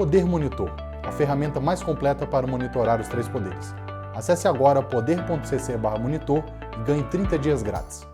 Poder Monitor, a ferramenta mais completa para monitorar os três poderes. Acesse agora poder.cc/monitor e ganhe 30 dias grátis.